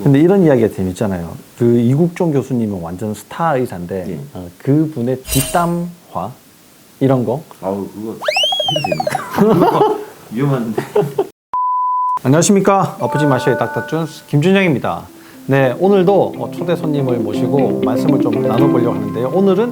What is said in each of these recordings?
근데 이런 이야기가 재밌잖아요. 그 이국종 교수님은 완전 스타 의사인데 예. 그분의 뒷담화 이런 거. 아우 그거 해도 됩니다. 위험한데. 안녕하십니까. 아프지 마셔의 닥터준스 김준영입니다. 네, 오늘도 초대 손님을 모시고 말씀을 좀 나눠보려고 하는데요. 오늘은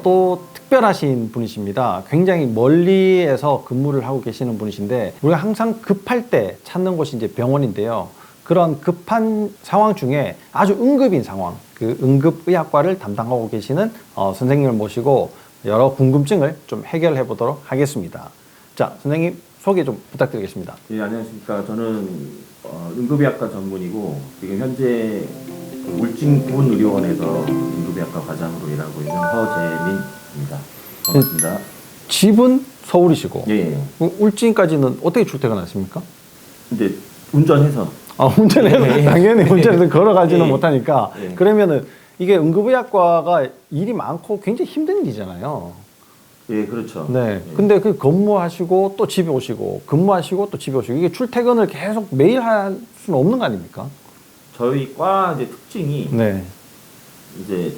또 특별하신 분이십니다. 굉장히 멀리에서 근무를 하고 계시는 분이신데 우리가 항상 급할 때 찾는 곳이 이제 병원인데요. 그런 급한 상황 중에 아주 응급인 상황, 그 응급의학과를 담당하고 계시는 선생님을 모시고 여러 궁금증을 좀 해결해 보도록 하겠습니다. 자, 선생님 소개 좀 부탁드리겠습니다. 예, 안녕하십니까. 저는 응급의학과 전문이고 지금 현재 울진군의료원에서 응급의학과 과장으로 일하고 있는 허재민입니다. 반갑습니다. 집은 서울이시고 예. 울진까지는 어떻게 출퇴근하십니까? 이제 운전해서 운전해서 예. 당연히 운전해서 걸어가지는 예. 못하니까 예. 그러면은 이게 응급의학과가 일이 많고 굉장히 힘든 일이잖아요. 예, 그렇죠. 네. 예. 근데 그 근무하시고 또 집에 오시고 근무하시고 또 집에 오시고 이게 출퇴근을 계속 매일 할 수는 없는 거 아닙니까? 저희 과 이제 특징이 네. 이제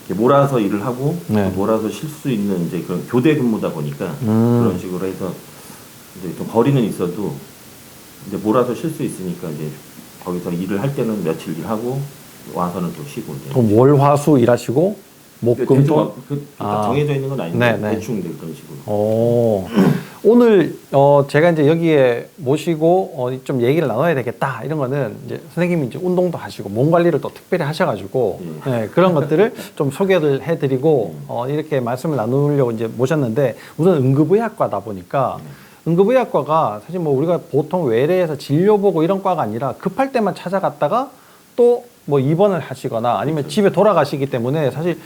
이렇게 몰아서 일을 하고 네. 몰아서 쉴 수 있는 이제 그런 교대 근무다 보니까 그런 식으로 해서 이제 좀 거리는 있어도 이제 몰아서 쉴 수 있으니까 이제 거기서 일을 할 때는 며칠 일하고 와서는 또 쉬고 이제. 그럼 월화수 일하시고 목금토 정해져 있는 건 아닌데 네, 네. 대충 이제 그런 식으로. 오늘 제가 이제 여기에 모시고 좀 얘기를 나눠야 되겠다 이런 거는 이제 선생님이 이제 운동도 하시고 몸 관리를 또 특별히 하셔가지고 네, 그런 것들을 좀 소개를 해드리고 이렇게 말씀을 나누려고 이제 모셨는데 우선 응급의학과다 보니까 응급의학과가 사실 뭐 우리가 보통 외래에서 진료 보고 이런 과가 아니라 급할 때만 찾아갔다가 또 뭐 입원을 하시거나 아니면 그렇죠. 집에 돌아가시기 때문에 사실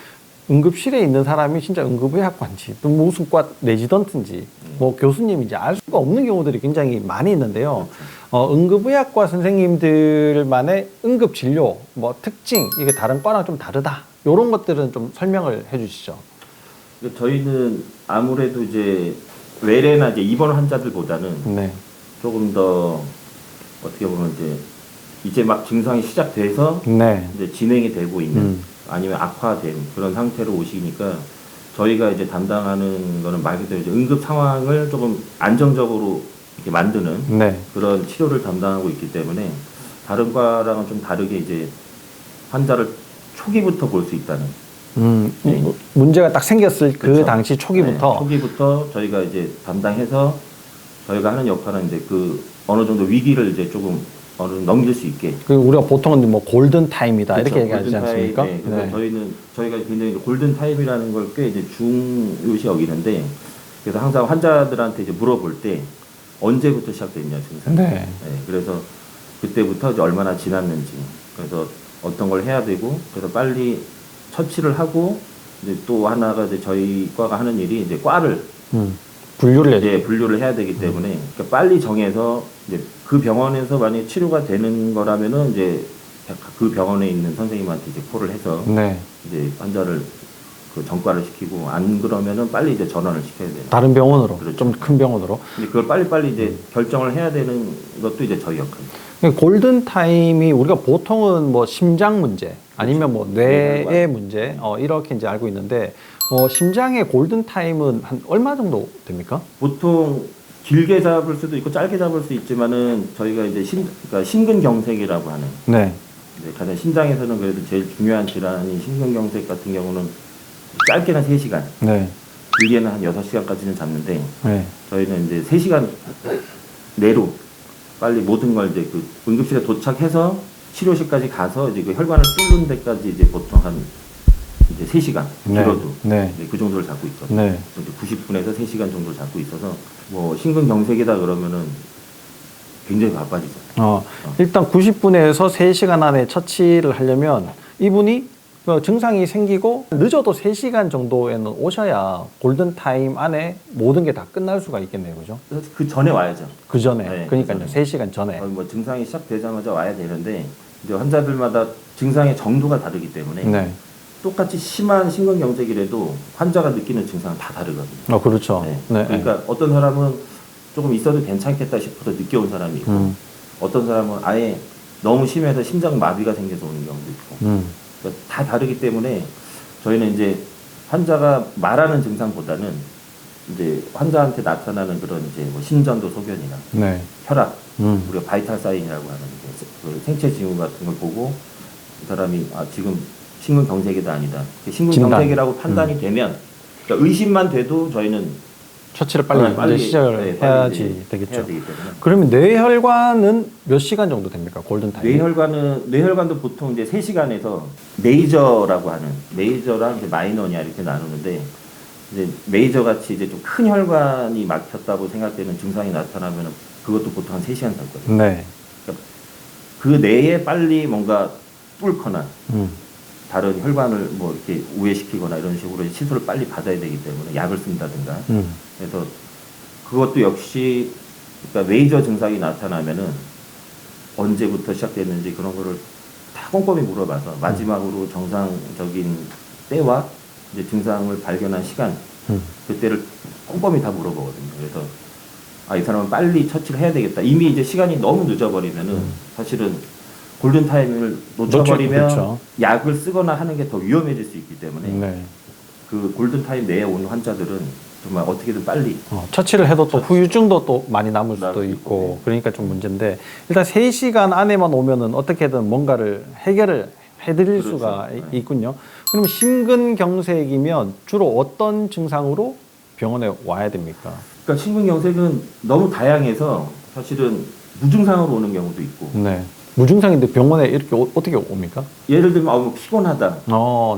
응급실에 있는 사람이 진짜 응급의학과인지 또 무슨 과 레지던트인지 뭐 교수님인지 알 수가 없는 경우들이 굉장히 많이 있는데요. 응급의학과 선생님들만의 응급진료 뭐 특징 이게 다른 과랑 좀 다르다 이런 것들은 좀 설명을 해주시죠. 저희는 아무래도 이제 외래나 이제 입원 환자들보다는 네. 조금 더 어떻게 보면 이제 막 증상이 시작돼서 네. 이제 진행이 되고 있는 아니면 악화된 그런 상태로 오시니까 저희가 이제 담당하는 거는 말 그대로 이제 응급 상황을 조금 안정적으로 이렇게 만드는 네. 그런 치료를 담당하고 있기 때문에 다른 과랑은 좀 다르게 이제 환자를 초기부터 볼 수 있다는. 네. 문제가 딱 생겼을 그 그렇죠. 당시 초기부터. 네, 초기부터 저희가 이제 담당해서 저희가 하는 역할은 이제 그 어느 정도 위기를 이제 조금 어느 정도 넘길 수 있게. 그 우리가 보통은 뭐 골든 타임이다 그렇죠. 이렇게 얘기하지 골든 않습니까? 타임, 네. 그래서 저희가 굉장히 골든 타임이라는 걸 꽤 이제 중요시 여기는데 그래서 항상 환자들한테 이제 물어볼 때 언제부터 시작됐냐 증상. 네. 네. 그래서 그때부터 이제 얼마나 지났는지 그래서 어떤 걸 해야 되고 그래서 빨리 처치를 하고 이제 또 하나가 이제 저희 과가 하는 일이 이제 과를 분류를 해야 이제 분류를 해야 되기 때문에 그러니까 빨리 정해서 이제 그 병원에서 만약 치료가 되는 거라면은 이제 그 병원에 있는 선생님한테 이제 콜을 해서 네. 이제 환자를 그 전과를 시키고 안 그러면은 빨리 이제 전환을 시켜야 돼요. 다른 병원으로 그렇죠. 좀 큰 병원으로. 근데 그걸 빨리빨리 이제 결정을 해야 되는 것도 이제 저희 역할입니다. 골든 타임이 우리가 보통은 뭐 심장 문제 아니면 뭐 뇌의 문제 이렇게 이제 알고 있는데 심장의 골든 타임은 한 얼마 정도 됩니까? 보통 길게 잡을 수도 있고 짧게 잡을 수 있지만은 저희가 이제 그러니까 심근경색이라고 하는 네. 이제 가장 심장에서는 그래도 제일 중요한 질환이 심근경색 같은 경우는 짧게는 3시간, 네. 길게는 한 6시간까지는 잡는데 네. 저희는 이제 3시간 내로 빨리 모든 걸 이제 그 응급실에 도착해서 치료실까지 가서 이제 그 혈관을 뚫는 데까지 이제 보통 한 이제 3시간 길어도 네. 그 정도를 잡고 있거든요. 네. 90분에서 3시간 정도를 잡고 있어서 뭐 심근경색이다 그러면은 굉장히 바빠지죠. 일단 90분에서 3시간 안에 처치를 하려면 이분이 증상이 생기고 늦어도 3시간 정도에는 오셔야 골든타임 안에 모든 게 다 끝날 수가 있겠네요. 그죠? 그 전에 와야죠. 그 전에. 네, 그러니까요. 그 전에. 3시간 전에. 뭐 증상이 시작되자마자 와야 되는데 이제 환자들마다 증상의 정도가 다르기 때문에 네. 똑같이 심한 심근경색이라도 환자가 느끼는 증상은 다 다르거든요. 그렇죠. 네. 네. 그러니까 어떤 사람은 조금 있어도 괜찮겠다 싶어서 늦게 온 사람이 있고 어떤 사람은 아예 너무 심해서 심장 마비가 생겨서 오는 경우도 있고 그러니까 다 다르기 때문에 저희는 이제 환자가 말하는 증상보다는 이제 환자한테 나타나는 그런 이제 뭐 심전도 소견이나 네. 혈압 우리가 바이탈 사인이라고 하는 이제 그 생체 징후 같은 걸 보고 이 사람이 지금 심근경색이다 아니다. 심근경색이라고 판단이 되면 그러니까 의심만 돼도 저희는 처치를 빨리 이제 시작을 해야지 되겠죠. 해야 되기 때문에. 그러면 뇌혈관은 몇 시간 정도 됩니까? 골든타임. 뇌혈관도 보통 이제 3시간에서 메이저라고 하는 메이저랑 이제 마이너냐 이렇게 나누는데 이제 메이저 같이 이제 좀 큰 혈관이 막혔다고 생각되는 증상이 나타나면 그것도 보통 한 3시간 살거든요. 네. 그러니까 그 내에 빨리 뭔가 뚫거나 다른 혈관을 뭐 이렇게 우회시키거나 이런 식으로 시술을 빨리 받아야 되기 때문에 약을 쓴다든가. 그래서 그것도 역시 그러니까 메이저 증상이 나타나면은 언제부터 시작됐는지 그런 거를 다 꼼꼼히 물어봐서 마지막으로 정상적인 때와 이제 증상을 발견한 시간 그때를 꼼꼼히 다 물어보거든요. 그래서 이 사람은 빨리 처치를 해야 되겠다. 이미 이제 시간이 너무 늦어버리면은 사실은 골든 타임을 놓쳐버리면 그렇죠. 약을 쓰거나 하는 게 더 위험해질 수 있기 때문에 네. 그 골든 타임 내에 온 환자들은 정말 어떻게든 빨리 처치를 해도 또 후유증도 또 많이 남을 수도 나을 수 있고 있고, 그러니까 좀 문제인데 일단 3시간 안에만 오면은 어떻게든 뭔가를 해결을 해드릴 그렇죠. 수가 네. 있군요. 그러면 심근경색이면 주로 어떤 증상으로 병원에 와야 됩니까? 그러니까 심근경색은 너무 다양해서 사실은 무증상으로 오는 경우도 있고 네. 무증상인데 병원에 이렇게 어떻게 옵니까? 예를 들면 뭐 피곤하다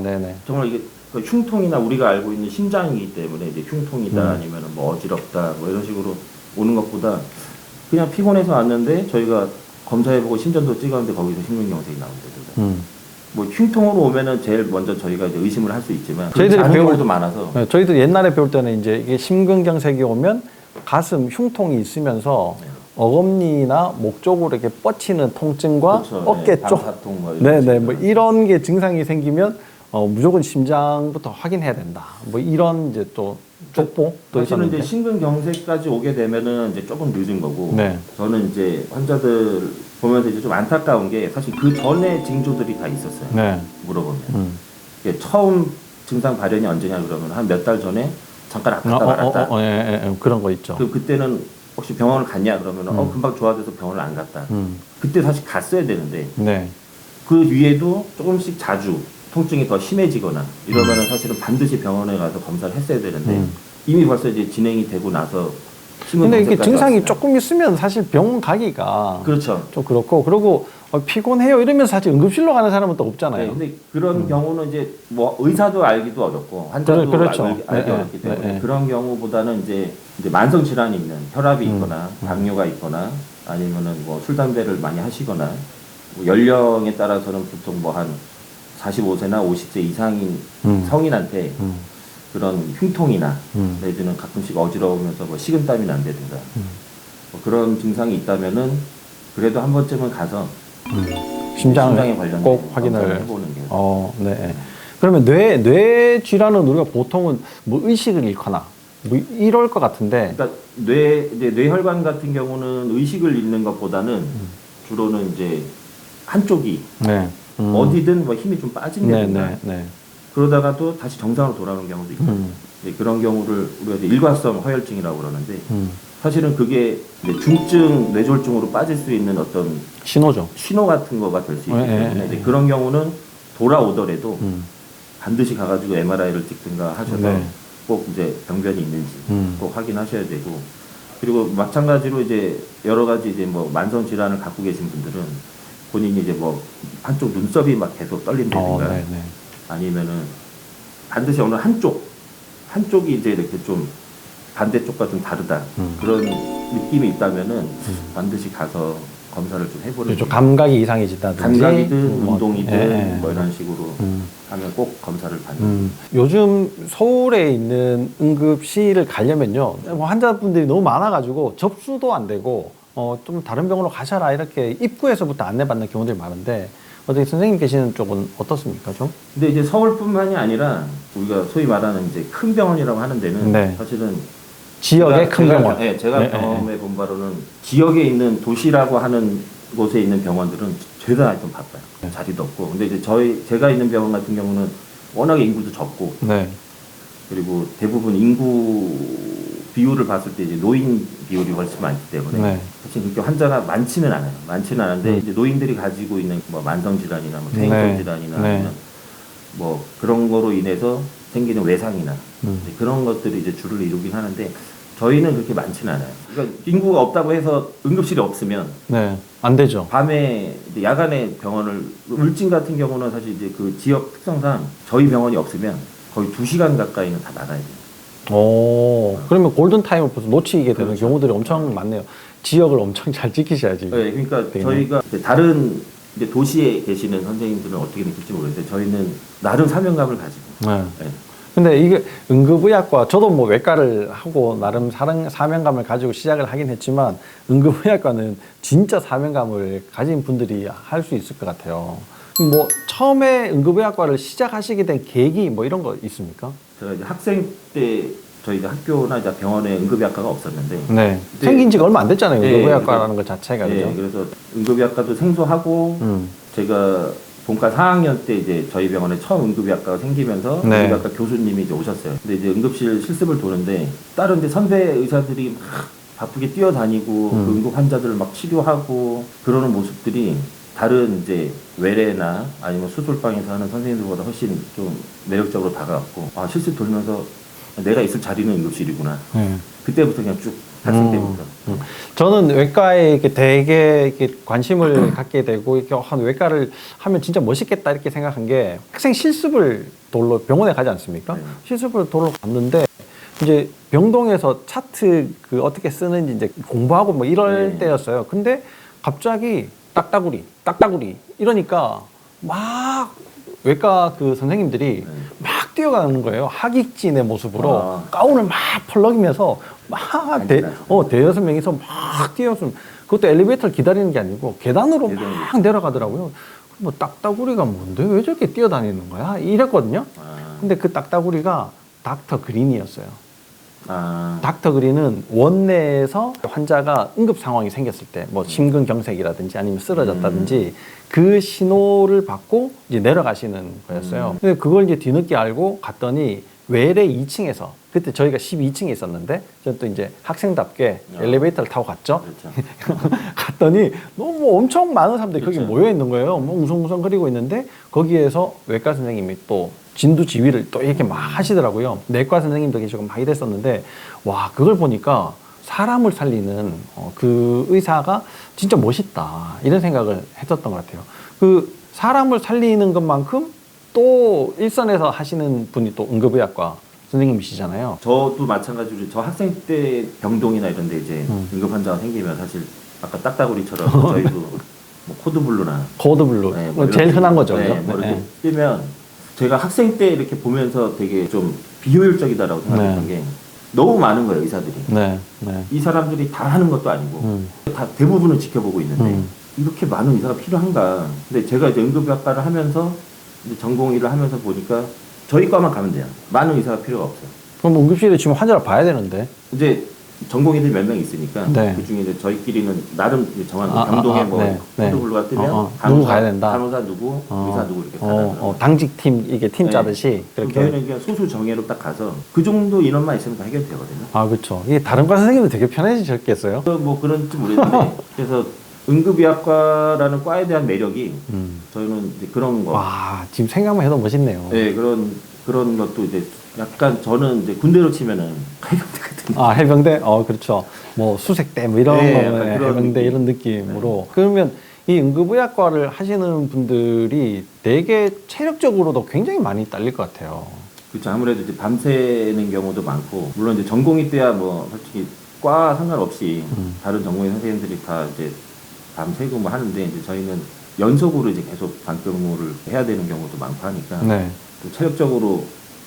네네. 정말 이게 그 흉통이나 우리가 알고 있는 심장이기 때문에 이제 흉통이다 아니면 뭐 어지럽다 뭐 이런 식으로 오는 것보다 그냥 피곤해서 왔는데 저희가 검사해보고 심전도 찍었는데 거기서 심근경색이 나온다든가 뭐 흉통으로 오면은 제일 먼저 저희가 이제 의심을 할 수 있지만 저희들이 아는 배울 경우도 많아서 네, 저희도 옛날에 배울 때는 이제 이게 심근경색이 오면 가슴 흉통이 있으면서 어금니나 목 쪽으로 이렇게 뻗치는 통증과 그렇죠. 어깨 네, 쪽, 방사통 뭐 이런 네네, 뭐 식으로. 이런 게 증상이 생기면 무조건 심장부터 확인해야 된다. 뭐 이런 이제 또 족보 또 사실은 이제 있었는데. 심근경색까지 오게 되면은 이제 조금 늦은 거고 네. 저는 이제 환자들 보면서 이제 좀 안타까운 게 사실 그 전에 징조들이 다 있었어요. 네. 물어보면 이게 처음 증상 발현이 언제냐 그러면 한 몇 달 전에 잠깐 아팠다 말았다. 예, 그런 거 있죠. 그때는 혹시 병원을 갔냐 그러면 금방 좋아져서 병원을 안 갔다. 그때 사실 갔어야 되는데 네. 그 위에도 조금씩 자주 통증이 더 심해지거나 이러면은 사실은 반드시 병원에 가서 검사를 했어야 되는데 이미 벌써 이제 진행이 되고 나서 근데 이게 심근경색까지 증상이 왔어요. 조금 있으면 사실 병원 가기가 그렇죠. 좀 그렇고 그리고 피곤해요 이러면 사실 응급실로 가는 사람은 또 없잖아요. 네, 근데 그런 경우는 이제 뭐 의사도 알기도 어렵고 환자도 그렇죠. 알기 네, 어렵기 때문에 네. 그런 경우보다는 이제 만성 질환이 있는 혈압이 있거나 당뇨가 있거나 아니면은 뭐 술 담배를 많이 하시거나 뭐 연령에 따라서는 보통 뭐 한 45세나 50세 이상인 성인한테 그런 흉통이나 내지는 가끔씩 어지러우면서 뭐 식은땀이 난다든가 뭐 그런 증상이 있다면은 그래도 한 번쯤은 가서 심장에 관련된 꼭 확인을 검사를 해보는 게. 네. 그러면 뇌 질환은 우리가 보통은 뭐 의식을 잃거나 뭐 이럴 것 같은데. 그러니까 이제 뇌혈관 같은 경우는 의식을 잃는 것보다는 주로는 이제 한쪽이 네. 어디든 뭐 힘이 좀 빠진다든가 네. 그러다가도 다시 정상으로 돌아오는 경우도 있고 이제 그런 경우를 우리가 이제 일과성 허혈증이라고 그러는데 사실은 그게 이제 중증 뇌졸중으로 빠질 수 있는 어떤 신호죠. 신호 같은 거가 될 수 있기 때문에 이제 그런 경우는 돌아오더라도 반드시 가가지고 MRI를 찍든가 하셔서 네. 꼭 이제 병변이 있는지 꼭 확인하셔야 되고 그리고 마찬가지로 이제 여러 가지 이제 뭐 만성 질환을 갖고 계신 분들은 본인이 이제 뭐 한쪽 눈썹이 막 계속 떨린다든가 네. 아니면은 반드시 어느 한쪽이 이제 이렇게 좀 반대쪽과 좀 다르다 그런 느낌이 있다면은 반드시 가서 검사를 좀 해보는 좀 감각이 이상해진다든지 감각이든 뭐, 운동이든 뭐 이런 식으로 하면 꼭 검사를 받는. 요즘 서울에 있는 응급실을 가려면요 뭐 환자분들이 너무 많아가지고 접수도 안 되고 좀 다른 병원으로 가셔라 이렇게 입구에서부터 안내받는 경우들이 많은데 어떻게 선생님 계시는 쪽은 어떻습니까 좀? 근데 이제 서울뿐만이 아니라 우리가 소위 말하는 이제 큰 병원이라고 하는 데는 네. 사실은 지역의 큰 병원. 제가 경험해 본 바로는 지역에 있는 도시라고 하는 곳에 있는 병원들은 죄다 하여튼 바빠요. 자리도 없고. 근데 이제 제가 있는 병원 같은 경우는 워낙에 인구도 적고, 네. 그리고 대부분 인구 비율을 봤을 때 이제 노인 비율이 훨씬 많기 때문에 네. 사실 그렇게 환자가 많지는 않아요. 많지는 않은데 이제 노인들이 가지고 있는 뭐 만성 질환이나 뭐 퇴행성 질환이나 네. 아니면 뭐 그런 거로 인해서 생기는 외상이나 이제 그런 것들이 이제 주를 이루긴 하는데 저희는 그렇게 많지는 않아요. 그러니까 인구가 없다고 해서 응급실이 없으면 네. 안 되죠. 밤에 이제 야간에 병원을 울진 같은 경우는 사실 이제 그 지역 특성상 저희 병원이 없으면 거의 2시간 가까이는 다 나가야 돼요. 오, 그러면 골든타임을 벌써 놓치게 되는 그렇죠. 경우들이 엄청 많네요. 지역을 엄청 잘 지키셔야지. 네, 그러니까 되겠네. 저희가 이제 다른 이제 도시에 계시는 선생님들은 어떻게 느낄지 모르겠는데 저희는 나름 사명감을 가지고. 네. 네. 근데 이게 응급의학과, 저도 뭐 외과를 하고 나름 사명감을 가지고 시작을 하긴 했지만 응급의학과는 진짜 사명감을 가진 분들이 할 수 있을 것 같아요. 뭐 처음에 응급의학과를 시작하시게 된 계기 뭐 이런 거 있습니까? 제가 이제 학생 때 저희 이제 학교나 이제 병원에 응급의학과가 없었는데 네. 그때- 생긴 지가 얼마 안 됐잖아요. 네, 응급의학과라는 것 자체가. 네, 그죠? 그래서 응급의학과도 생소하고 제가 본과 4학년 때 이제 저희 병원에 처음 응급의학과가 생기면서 네. 응급의학과 교수님이 이제 오셨어요. 근데 이제 응급실 실습을 도는데 다른 데 선배 의사들이 막 바쁘게 뛰어다니고 그 응급 환자들을 막 치료하고 그러는 모습들이 다른 이제 외래나 아니면 수술방에서 하는 선생님들보다 훨씬 좀 매력적으로 다가왔고 아 실습 돌면서 내가 있을 자리는 응급실이구나. 네. 그때부터 그냥 쭉 학생 때부터. 저는 외과에 이렇게 되게 이렇게 관심을 갖게 되고 이렇게 한 외과를 하면 진짜 멋있겠다 이렇게 생각한 게 학생 실습을 돌러 병원에 가지 않습니까? 네. 실습을 돌러 갔는데 이제 병동에서 차트 그 어떻게 쓰는지 이제 공부하고 뭐 이럴 네. 때였어요. 근데 갑자기 딱따구리 이러니까 막 외과 그 선생님들이 막 뛰어가는 거예요. 하객진의 모습으로 아. 가운을 막 펄럭이면서 막 대여섯 명이서 막 뛰어서 그것도 엘리베이터를 기다리는 게 아니고 계단으로 막 내려가더라고요. 뭐 딱따구리가 뭔데 왜 저렇게 뛰어다니는 거야? 이랬거든요. 아. 근데 그 딱따구리가 닥터 그린이었어요. 아. 닥터 그린은 원내에서 환자가 응급 상황이 생겼을 때 뭐 심근경색이라든지 아니면 쓰러졌다든지 그 신호를 받고 이제 내려가시는 거였어요. 근데 그걸 이제 뒤늦게 알고 갔더니 외래 2층에서 그때 저희가 12층에 있었는데 저는 또 이제 학생답게 엘리베이터를 타고 갔죠. 그렇죠. 갔더니 너무 엄청 많은 사람들이 거기 그렇죠. 모여 있는 거예요. 뭐 웅성웅성거리고 있는데 거기에서 외과 선생님이 또 진두지휘를 또 이렇게 막 하시더라고요. 내과 선생님도 계시고 막 이랬었는데 와 그걸 보니까 사람을 살리는 그 의사가 진짜 멋있다 이런 생각을 했었던 것 같아요. 그 사람을 살리는 것만큼 또 일선에서 하시는 분이 또 응급의학과 선생님이시잖아요. 저도 마찬가지로 저 학생 때 병동이나 이런 데 이제 응급 환자가 생기면 사실 아까 딱따구리처럼 저희도 뭐 코드블루나 코드블루 네, 뭐 뭐 제일 이렇게, 흔한 거죠. 네, 그죠? 뭐 이렇게 네. 뜨면 제가 학생 때 이렇게 보면서 되게 좀 비효율적이다라고 생각했던 게 너무 많은 거예요 의사들이. 네, 네. 이 사람들이 다 하는 것도 아니고 다 대부분을 지켜보고 있는데 이렇게 많은 의사가 필요한가. 근데 제가 이제 응급의학과를 하면서 이제 전공 일을 하면서 보니까 저희 과만 가면 돼요. 많은 의사가 필요가 없어요. 그럼 응급실에 지금 환자를 봐야 되는데. 이제 전공의들 몇 명 있으니까 네. 그 중에 이제 저희끼리는 나름 이제 정한 아, 병동에 아, 뭐 네, 네. 코드블루가 뜨면 누구 가야 된다. 간호사 누구, 의사 누구 이렇게 가더라고요. 당직팀 이게 팀 짜듯이 그럼 그렇게. 저희는 그냥 소수 정예로 딱 가서 그 정도 인원만 있으면 다 해결되거든요. 아 그렇죠. 이게 다른 과 선생님도 되게 편해지셨겠어요. 뭐 그런지 모르겠는데 그래서 응급의학과라는 과에 대한 매력이 저희는 이제 그런 거. 와 지금 생각만 해도 멋있네요. 네 그런 것도 이제 약간 저는 이제 군대로 치면은 해병대 같은. 아 해병대? 그렇죠. 뭐 수색대 뭐 이런 네, 거 약간 그런 해병대 느낌. 이런 느낌으로. 그러면 이 응급의학과를 하시는 분들이 되게 체력적으로도 굉장히 많이 딸릴 것 같아요. 그렇죠. 아무래도 이제 밤새는 경우도 많고 물론 이제 전공의 때야 뭐 솔직히 과 상관없이 다른 전공의 선생님들이 다 이제 밤새고 뭐 하는데 이제 저희는 연속으로 이제 계속 반근무를 해야 되는 경우도 많고 하니까 네. 또 체력적으로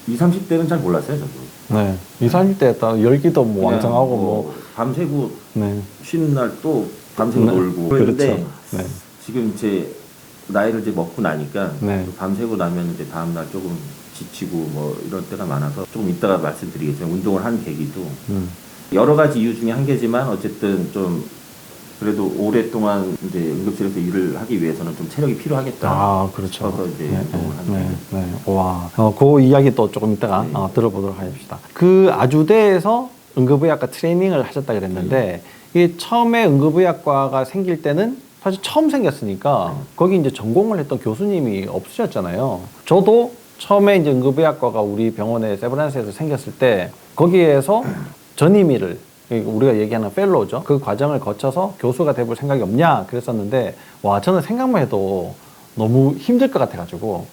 20, 30대는 잘 몰랐어요 저도. 네. 20, 30대 딱 열기도 뭐 그냥 왕성하고 뭐. 밤새고 네. 쉬는 날 또 밤새고 네. 놀고 그렇죠. 그런데 네. 지금 이제 나이를 이제 먹고 나니까 네. 또 밤새고 나면 이제 다음 날 조금 지치고 뭐 이럴 때가 많아서 조금 이따가 말씀드리겠지만 운동을 한 계기도 여러 가지 이유 중에 한 개지만 어쨌든 좀 그래도 오랫동안 이제 응급실에서 일을 하기 위해서는 좀 체력이 필요하겠다. 아, 그렇죠. 싶어서 이제 네, 운동을 하는 네, 거죠. 네. 와, 그 이야기 또 조금 이따가 네. 들어보도록 하겠습니다. 그 아주대에서 응급의학과 트레이닝을 하셨다 그랬는데 이게 처음에 응급의학과가 생길 때는 사실 처음 생겼으니까 거기 이제 전공을 했던 교수님이 없으셨잖아요. 저도 처음에 이제 응급의학과가 우리 병원에 세브란스에서 생겼을 때 거기에서 전임의를 우리가 얘기하는 펠로우죠. 그 과정을 거쳐서 교수가 돼볼 생각이 없냐 그랬었는데 와 저는 생각만 해도 너무 힘들 것 같아가지고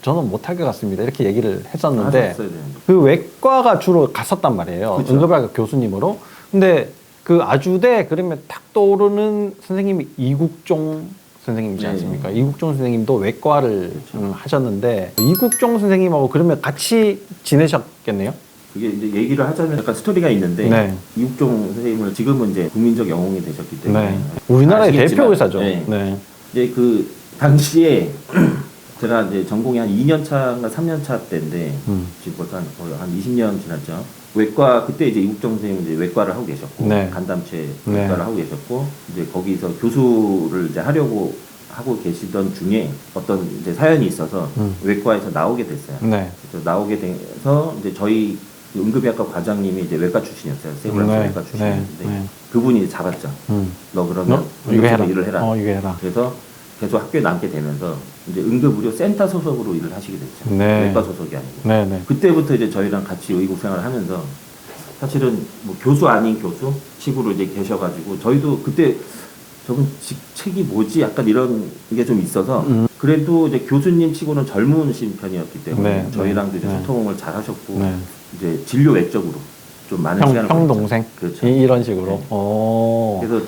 저는 못할 것 같습니다 이렇게 얘기를 했었는데 하셨어야 되는데. 그 외과가 주로 갔었단 말이에요. 그쵸. 응급의학과 교수님으로. 근데 그 아주대 그러면 딱 떠오르는 선생님이 이국종 선생님이지 네. 않습니까? 이국종 선생님도 외과를 그렇죠. 하셨는데 이국종 선생님하고 그러면 같이 지내셨겠네요? 그게 이제 얘기를 하자면 약간 스토리가 있는데 네. 이국종 선생님을 지금은 이제 국민적 영웅이 되셨기 때문에 네. 우리나라의 아시겠지만, 대표 의사죠. 네. 네. 이제 그 당시에 제가 이제 전공이 한 2년 차인가 3년 차 때인데 지금 벌써 거의 한 20년 지났죠. 외과 그때 이제 이국정 선생님은 이제 외과를 하고 계셨고 네. 간담체 네. 외과를 하고 계셨고 이제 거기서 교수를 이제 하려고 하고 계시던 중에 어떤 이제 사연이 있어서 외과에서 나오게 됐어요. 네. 그래서 나오게 돼서 이제 저희 응급의학과 과장님이 이제 외과 출신이었어요. 세브란스 네. 외과 출신이었는데 네. 그분이 잡았죠. 너 그러면 이거 응급실에서 해라. 일을 해라. 이거 해라. 그래서 계속 학교에 남게 되면서 이제 응급의료센터 소속으로 일을 하시게 됐죠. 네. 외과 소속이 아니고. 네. 네. 그때부터 이제 저희랑 같이 의국 생활을 하면서 사실은 뭐 교수 아닌 교수 식으로 이제 계셔가지고 저희도 그때 저분 직책이 뭐지 약간 이런 게 좀 있어서 그래도 이제 교수님 치고는 젊으신 편이었기 때문에 네. 저희랑도 이제 네. 소통을 잘 하셨고 네. 이제 진료 외적으로 좀 많은 시간을 형 보냈죠. 동생 그렇죠. 이런 식으로. 네. 오. 그래서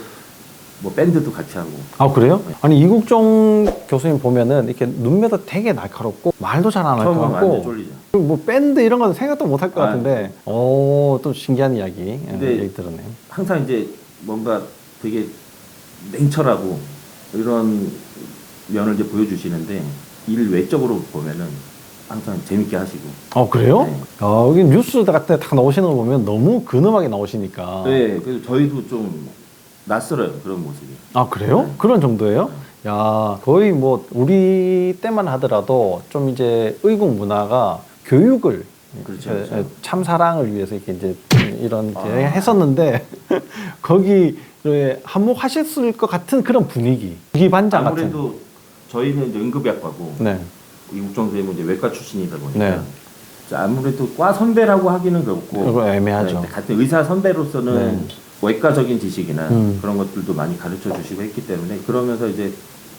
뭐 밴드도 같이 하고 아 그래요? 네. 아니 이국종 교수님 보면은 이렇게 눈매도 되게 날카롭고 말도 잘 안 할 것 처음은 완전 같고 쫄리죠. 그리고 뭐 밴드 이런 건 생각도 못 할 것 아, 같은데 또 신기한 이야기 근데 얘기 들었네요. 항상 이제 뭔가 되게 냉철하고 이런 면을 이제 보여주시는데 일 외적으로 보면은 항상 재밌게 하시고. 그래요? 네. 여기 뉴스 같은 데 다 나오시는 거 보면 너무 근엄하게 나오시니까. 네, 그래서 저희도 좀 낯설어요 그런 모습이. 아 그래요? 네. 그런 정도예요? 야 거의 뭐 우리 때만 하더라도 좀 이제 의국 문화가 교육을 그렇죠, 그렇죠. 참사랑을 위해서 이렇게 이제 이런 이렇게 아. 했었는데 거기 한몫하셨을 것 같은 그런 분위기 반장 같은. 아무래도 저희는 이제 응급의학과고 네. 이국정 선생님은 이제 외과 출신이다 보니까 네. 아무래도 과 선배라고 하기는 그렇고 그거 애매하죠. 네, 같은 의사 선배로서는 네. 외과적인 지식이나 음. 그런 것들도 많이 가르쳐 주시고 했기 때문에 그러면서 이제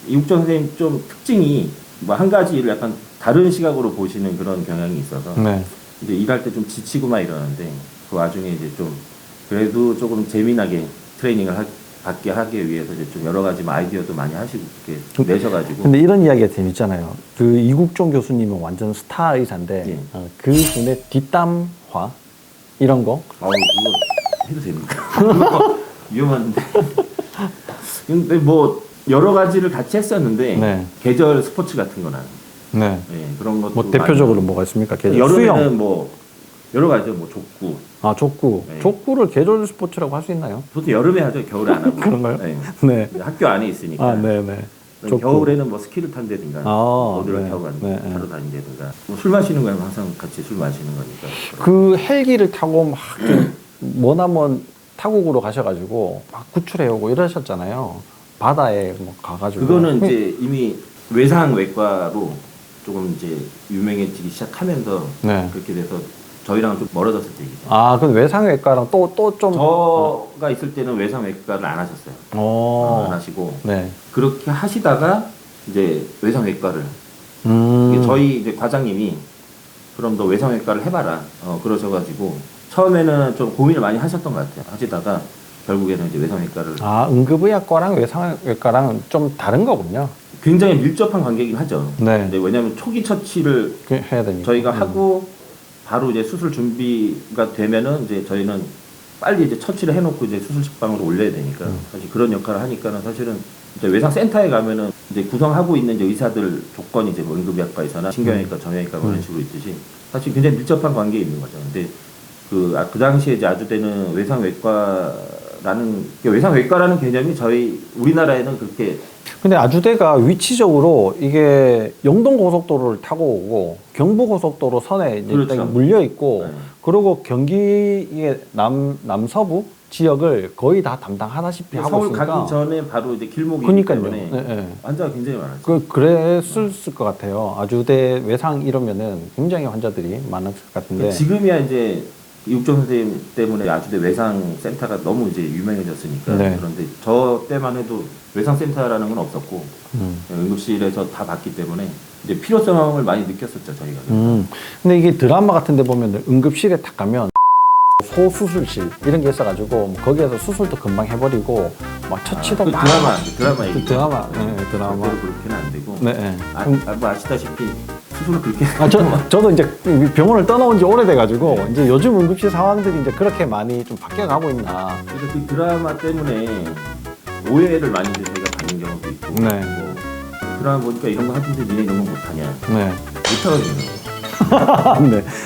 이국정 선생님 좀 특징이 뭐 한 가지를 약간 다른 시각으로 보시는 그런 경향이 있어서 네. 이제 일할 때 좀 지치고 막 이러는데 그 와중에 이제 좀 그래도 조금 재미나게 트레이닝을 받게 하기 위해서 이제 좀 여러 가지 아이디어도 많이 하시고 이렇게 내셔가지고. 근데 이런 이야기가 재밌잖아요. 그 이국종 교수님은 완전 스타 의사인데 예. 그분의 뒷담화 이런 거 아우 이거 해도 됩니까? 그거 위험한데. 근데 뭐 여러 가지를 같이 했었는데 네. 계절 스포츠 같은 거나 네. 예, 그런 것도 뭐 대표적으로 많이 뭐가 있습니까? 계절 여름에는 수영. 뭐 여러 가지죠. 뭐 족구. 족구. 네. 족구를 계절 스포츠라고 할 수 있나요? 보통 여름에 하죠. 겨울에 안 하고. 그런가요? 예. 네. 학교 안에 있으니까. 네네. 족구. 겨울에는 뭐 스키를 탄다든가 보드를 네. 타고 네, 네. 타러 다닌다든가 뭐 술 마시는 거는 항상 같이 술 마시는 거니까. 그 헬기를 타고 막 머나먼 타국으로 가셔가지고 막 구출해오고 이러셨잖아요. 바다에 뭐 가가지고. 그거는 이제 이미 외상 외과로 조금 이제 유명해지기 시작하면서 네. 그렇게 돼서 저희랑 좀 멀어졌을 때 얘기죠. 그 외상외과랑 또 좀. 저가 있을 때는 외상 외과를 안 하셨어요. 안 하시고 네. 그렇게 하시다가 이제 외상 외과를 이게 저희 이제 과장님이 그럼 너 외상 외과를 해봐라. 그러셔가지고 처음에는 좀 고민을 많이 하셨던 것 같아요. 하시다가 결국에는 이제 외상 외과를 응급의학과랑 외상외과랑은 좀 다른 거군요. 굉장히 밀접한 관계이긴 하죠. 네. 근데 왜냐하면 초기 처치를 해야 되니까. 저희가 하고 바로 이제 수술 준비가 되면은 이제 저희는 빨리 이제 처치를 해놓고 이제 수술 식방으로 올려야 되니까 사실 그런 역할을 하니까는 사실은 이제 외상 센터에 가면은 이제 구성하고 있는 이제 의사들 조건이 이제 뭐 응급의학과에서나 신경외과, 정형외과 뭐 이런 식으로 있듯이 사실 굉장히 밀접한 관계에 있는 거죠. 근데 그 당시에 이제 아주대는 외상 외과를 외상외과라는 외상외과라는 개념이 우리나라에는 그렇게 근데 아주대가 위치적으로 이게 영동 고속도로를 타고 오고 경부 고속도로 선에 이제 그렇죠. 딱 물려 있고 네. 그리고 경기 이게 남서부 지역을 거의 다 담당하다시피 하고 서울 있으니까. 가기 전에 바로 이제 길목이기 그러니까요. 때문에 네, 네. 환자가 굉장히 많았죠. 그랬을 것 같아요. 아주대 외상 이러면은 굉장히 환자들이 많을 것 같은데. 지금이야 이제 이국정 선생님 때문에 아주대 외상센터가 너무 이제 유명해졌으니까. 네. 그런데 저 때만 해도 외상센터라는 건 없었고 응급실에서 다 봤기 때문에 이제 필요성을 많이 느꼈었죠 저희가. 근데 이게 드라마 같은 데 보면 응급실에 딱 가면 소수술실 이런 게 있어가지고 뭐 거기에서 수술도 금방 해버리고 막 처치도 그 막 드라마 얘기. 드라마 네, 드라마 그렇게는 안 되고. 네, 네. 뭐 아시다시피 수술을 그렇게. 저도 이제 병원을 떠나온 지 오래돼가지고 이제 요즘 응급실 상황들이 이제 그렇게 많이 좀 바뀌어가고 있나. 그래서 그 드라마 때문에 오해를 많이 저희가 받는 경우도 있고. 네. 뭐 드라마 보니까 이런 거 하던데 니네 이런 거 못하냐. 네. 못하거든요. 네.